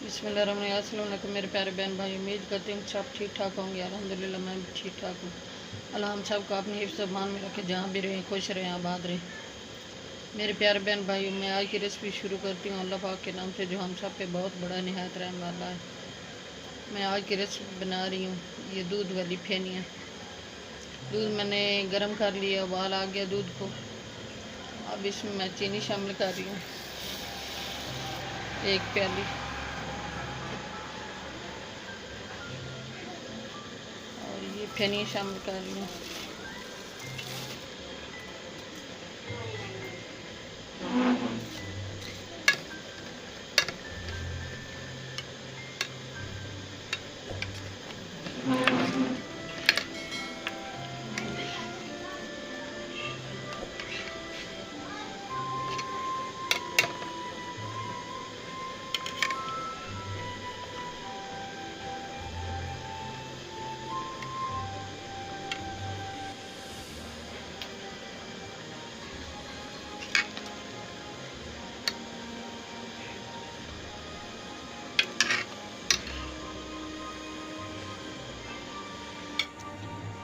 बिस्मिल्लाहिर्रहमानिर्रहीम। मेरे प्यारे बहन भाई, उम्मीद करती हूँ सब ठीक ठाक होंगे। अल्हम्दुलिल्लाह मैं भी ठीक ठाक हूँ। अल्लाह हम सब को अपनी हिफ्ज़ मान में रखे, जहाँ भी रहें खुश रहें, आबाद रहें। मेरे प्यारे बहन भाई, मैं आज की रेसिपी शुरू करती हूँ अल्लाह पाक के नाम से, जो हम सब पे बहुत बड़ा निहायत रहम वाला है। मैं आज की रेसिपी बना रही हूँ ये दूध वाली फेनियाँ। दूध मैंने गर्म कर लिया, उबाल आ गया दूध को। अब इसमें मैं चीनी शामिल कर रही हूँ, 1 प्याली। और ये फेनियाँ शामिल कर रही हूँ।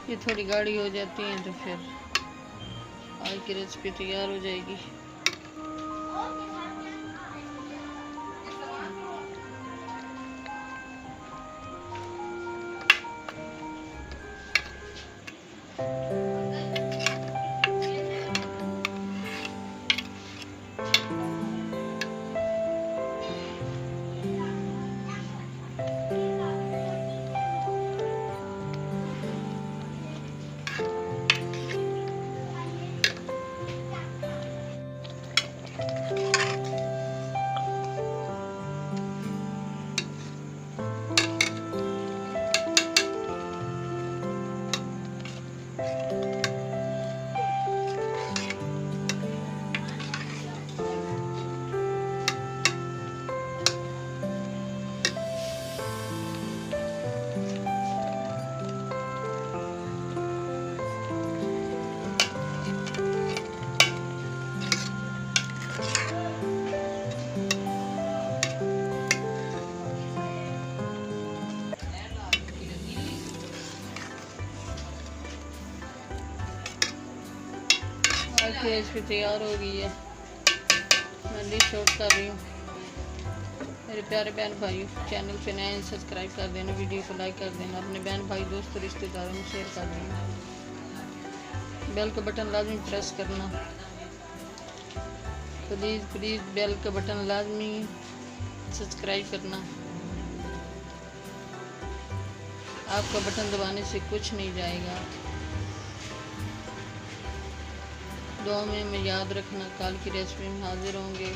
ये थोड़ी गाढ़ी हो जाती हैं तो फिर आज की रेसिपी तैयार हो जाएगी। आज की रेसिपी तैयार हो गई है। मैं डिश आउट कर रही हूँ। मेरे प्यारे बहन भाई, चैनल पे नए हैं सब्सक्राइब कर देना, वीडियो को लाइक कर देना, अपने बहन भाई दोस्त रिश्तेदारों में शेयर कर देना, बेल का बटन लाजमी प्रेस करना। प्लीज़ प्लीज़ बेल का बटन लाजमी सब्सक्राइब करना। आपका बटन दबाने से कुछ नहीं जाएगा। दुआ में याद रखना, कल की रेसिपी में हाजिर होंगे।